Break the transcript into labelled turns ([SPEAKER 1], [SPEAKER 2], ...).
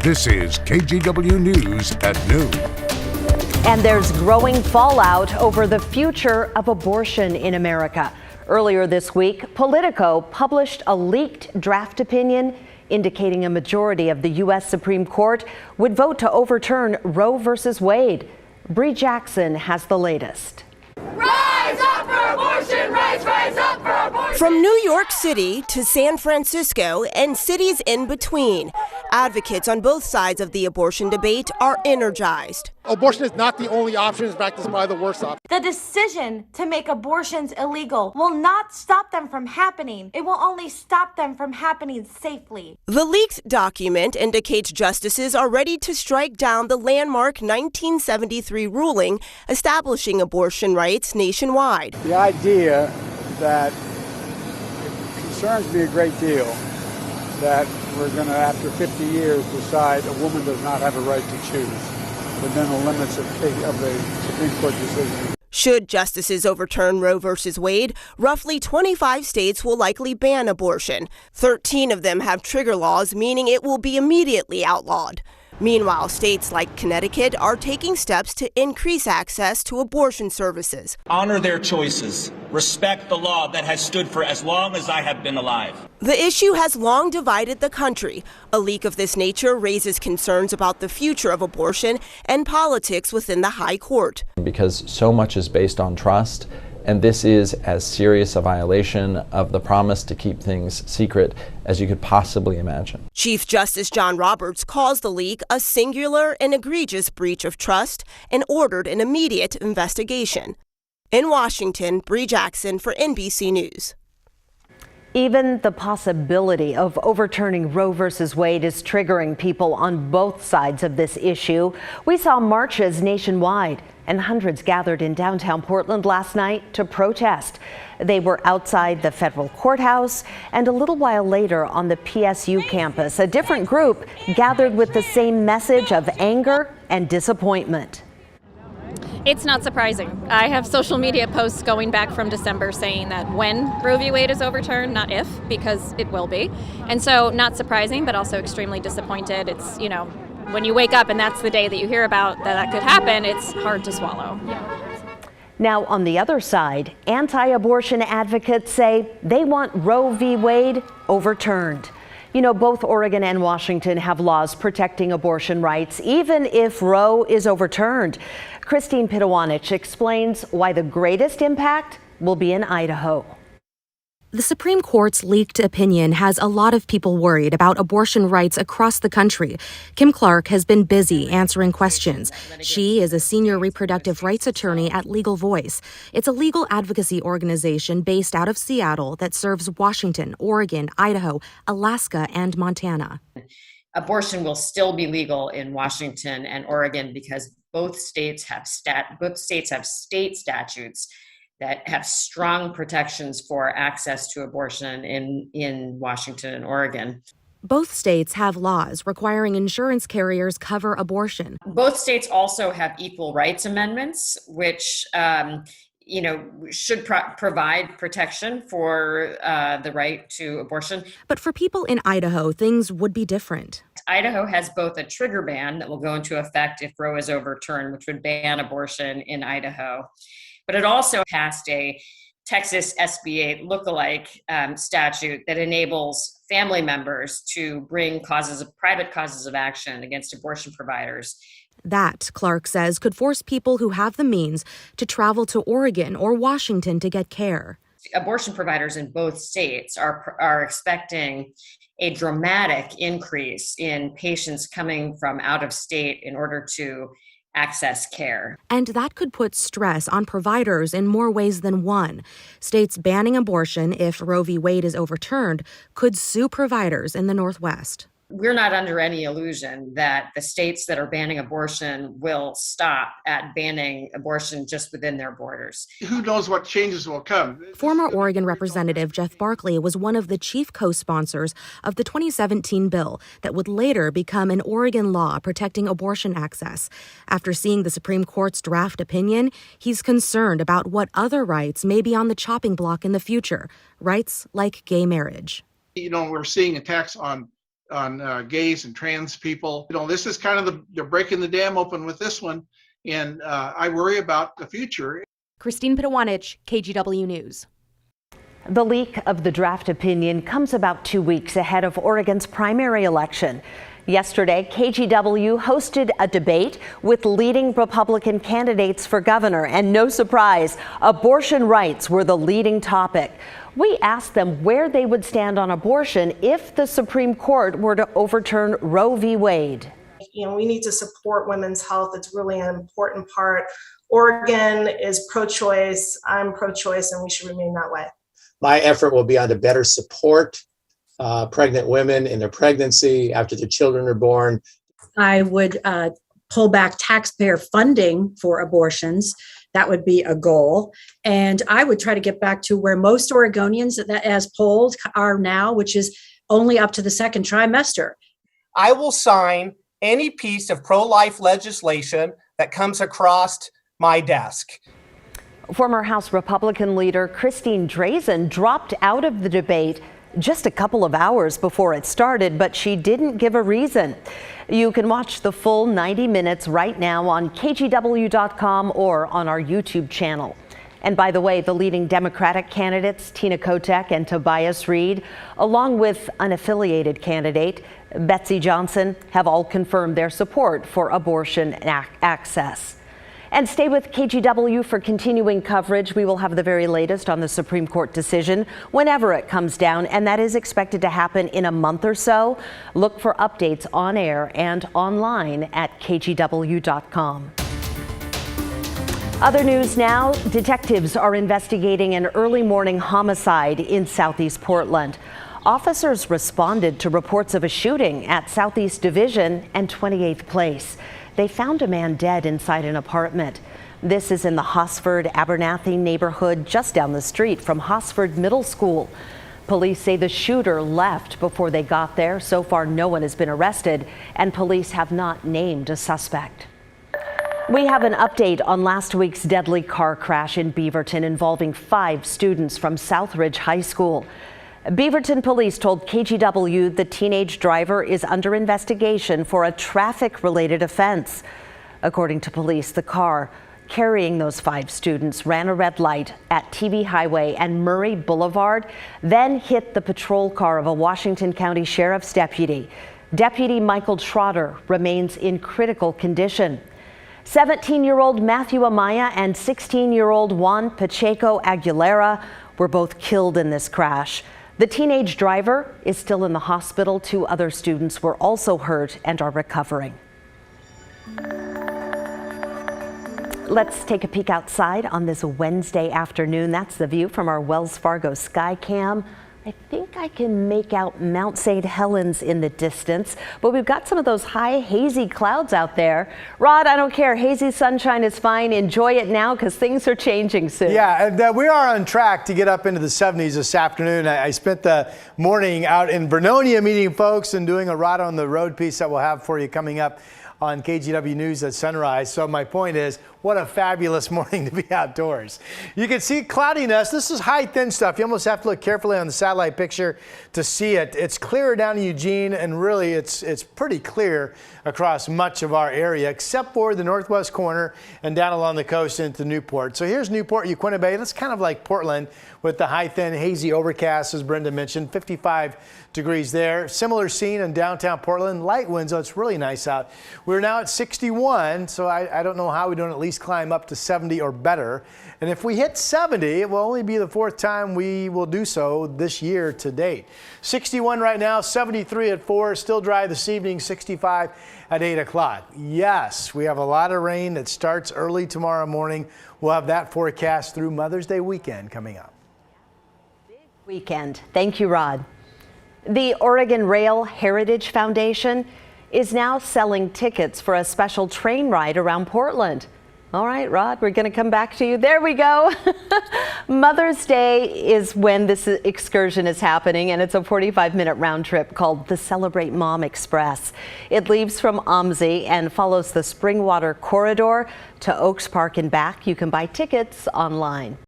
[SPEAKER 1] This is KGW News at noon.
[SPEAKER 2] And there's growing fallout over the future of abortion in America. Earlier this week, Politico published a leaked draft opinion indicating a majority of the U.S. Supreme Court would vote to overturn Roe v. Wade. Bree Jackson has the latest.
[SPEAKER 3] Rise up for abortion rights! Rise up for abortion!
[SPEAKER 4] From New York City to San Francisco and cities in between, advocates on both sides of the abortion debate are energized.
[SPEAKER 5] Abortion is not the only option. In fact, it's probably the worst option.
[SPEAKER 6] The decision to make abortions illegal will not stop them from happening. It will only stop them from happening safely.
[SPEAKER 4] The leaked document indicates justices are ready to strike down the landmark 1973 ruling establishing abortion rights nationwide.
[SPEAKER 7] The idea that it concerns me a great deal that we're going to, after 50 years, decide a woman does not have a right to choose within the limits of the Supreme Court decision.
[SPEAKER 4] Should justices overturn Roe v. Wade, roughly 25 states will likely ban abortion. 13 of them have trigger laws, meaning it will be immediately outlawed. Meanwhile, states like Connecticut are taking steps to increase access to abortion services.
[SPEAKER 8] Honor their choices. Respect the law that has stood for as long as I have been alive.
[SPEAKER 4] The issue has long divided the country. A leak of this nature raises concerns about the future of abortion and politics within the high court.
[SPEAKER 9] Because so much is based on trust, and this is as serious a violation of the promise to keep things secret as you could possibly imagine.
[SPEAKER 4] Chief Justice John Roberts calls the leak a singular and egregious breach of trust and ordered an immediate investigation. In Washington, Bree Jackson for NBC News.
[SPEAKER 2] Even the possibility of overturning Roe v. Wade is triggering people on both sides of this issue. We saw marches nationwide, and hundreds gathered in downtown Portland last night to protest. They were outside the federal courthouse, and a little while later on the PSU campus, a different group gathered with the same message of anger and disappointment.
[SPEAKER 10] It's not surprising. I have social media posts going back from December saying that when Roe v. Wade is overturned, not if, because it will be. And so not surprising, but also extremely disappointed. It's, when you wake up and that's the day that you hear about that could happen, it's hard to swallow.
[SPEAKER 2] Now, on the other side, anti-abortion advocates say they want Roe v. Wade overturned. Both Oregon and Washington have laws protecting abortion rights, even if Roe is overturned. Christine Pitawanich explains why the greatest impact will be in Idaho.
[SPEAKER 11] The Supreme Court's leaked opinion has a lot of people worried about abortion rights across the country. Kim Clark has been busy answering questions. She is a senior reproductive rights attorney at Legal Voice. It's a legal advocacy organization based out of Seattle that serves Washington, Oregon, Idaho, Alaska, and Montana.
[SPEAKER 12] Abortion will still be legal in Washington and Oregon because both states have state statutes that have strong protections for access to abortion in Washington and Oregon.
[SPEAKER 11] Both states have laws requiring insurance carriers cover abortion.
[SPEAKER 12] Both states also have equal rights amendments, which should provide protection for the right to abortion.
[SPEAKER 11] But for people in Idaho, things would be different.
[SPEAKER 12] Idaho has both a trigger ban that will go into effect if Roe is overturned, which would ban abortion in Idaho. But it also passed a Texas SB 8 lookalike statute that enables family members to bring private causes of action against abortion providers.
[SPEAKER 11] That, Clark says, could force people who have the means to travel to Oregon or Washington to get care.
[SPEAKER 12] Abortion providers in both states are expecting a dramatic increase in patients coming from out of state in order to access care.
[SPEAKER 11] And that could put stress on providers in more ways than one. States banning abortion, if Roe v. Wade is overturned, could sue providers in the Northwest.
[SPEAKER 12] We're not under any illusion that the states that are banning abortion will stop at banning abortion just within their borders.
[SPEAKER 5] Who knows what changes will come?
[SPEAKER 11] Former Oregon Representative Jeff Barkley was one of the chief co-sponsors of the 2017 bill that would later become an Oregon law protecting abortion access. After seeing the Supreme Court's draft opinion, he's concerned about what other rights may be on the chopping block in the future, rights like gay marriage.
[SPEAKER 5] We're seeing attacks on gays and trans people. This is kind of they're breaking the dam open with this one, and I worry about the future.
[SPEAKER 11] Christine Pitawanich, KGW News.
[SPEAKER 2] The leak of the draft opinion comes about 2 weeks ahead of Oregon's primary election. Yesterday, KGW hosted a debate with leading Republican candidates for governor, and no surprise, abortion rights were the leading topic. We asked them where they would stand on abortion if the Supreme Court were to overturn Roe v. Wade.
[SPEAKER 13] We need to support women's health. It's really an important part. Oregon is pro-choice. I'm pro-choice, and we should remain that way.
[SPEAKER 14] My effort will be on to better support pregnant women in their pregnancy after their children are born.
[SPEAKER 15] I would pull back taxpayer funding for abortions. That would be a goal. And I would try to get back to where most Oregonians that as polled are now, which is only up to the second trimester.
[SPEAKER 16] I will sign any piece of pro-life legislation that comes across my desk.
[SPEAKER 2] Former House Republican leader Christine Drazen dropped out of the debate just a couple of hours before it started, but she didn't give a reason. You can watch the full 90 minutes right now on KGW.com or on our YouTube channel. And by the way, the leading Democratic candidates, Tina Kotek and Tobias Reed, along with unaffiliated candidate Betsy Johnson, have all confirmed their support for abortion access. And stay with KGW for continuing coverage. We will have the very latest on the Supreme Court decision whenever it comes down, and that is expected to happen in a month or so. Look for updates on air and online at KGW.com. Other news now, detectives are investigating an early morning homicide in Southeast Portland. Officers responded to reports of a shooting at Southeast Division and 28th Place. They found a man dead inside an apartment. This is in the Hosford Abernathy neighborhood just down the street from Hosford Middle School. Police say the shooter left before they got there. So far, no one has been arrested, and police have not named a suspect. We have an update on last week's deadly car crash in Beaverton involving 5 students from Southridge High School. Beaverton police told KGW the teenage driver is under investigation for a traffic-related offense. According to police, the car carrying those 5 students ran a red light at TV Highway and Murray Boulevard, then hit the patrol car of a Washington County Sheriff's deputy. Deputy Michael Schroeder remains in critical condition. 17-year-old Matthew Amaya and 16-year-old Juan Pacheco Aguilera were both killed in this crash. The teenage driver is still in the hospital. 2 other students were also hurt and are recovering. Let's take a peek outside on this Wednesday afternoon. That's the view from our Wells Fargo Skycam. I think I can make out Mount St. Helens in the distance, but we've got some of those high hazy clouds out there. Rod, I don't care. Hazy sunshine is fine. Enjoy it now because things are changing soon.
[SPEAKER 17] Yeah, and we are on track to get up into the 70s this afternoon. I spent the morning out in Vernonia meeting folks and doing a Rod on the Road piece that we'll have for you coming up on KGW News at sunrise. So my point is, what a fabulous morning to be outdoors. You can see cloudiness. This is high, thin stuff. You almost have to look carefully on the satellite picture to see it. It's clearer down in Eugene, and really it's pretty clear across much of our area, except for the northwest corner and down along the coast into Newport. So here's Newport, Uquinta Bay. That's kind of like Portland with the high, thin, hazy overcast, as Brenda mentioned, 55 degrees there. Similar scene in downtown Portland. Light winds, so it's really nice out. We're now at 61, so I don't know how we don't at least climb up to 70 or better. And if we hit 70, it will only be the 4th time we will do so this year to date. 61 right now, 73 at 4, still dry this evening, 65 at 8 o'clock. Yes, we have a lot of rain that starts early tomorrow morning. We'll have that forecast through Mother's Day weekend coming up.
[SPEAKER 2] Big weekend. Thank you, Rod. The Oregon Rail Heritage Foundation is now selling tickets for a special train ride around Portland. All right, Rod, we're going to come back to you. There we go. Mother's Day is when this excursion is happening, and it's a 45-minute round trip called the Celebrate Mom Express. It leaves from OMSI and follows the Springwater Corridor to Oaks Park and back. You can buy tickets online.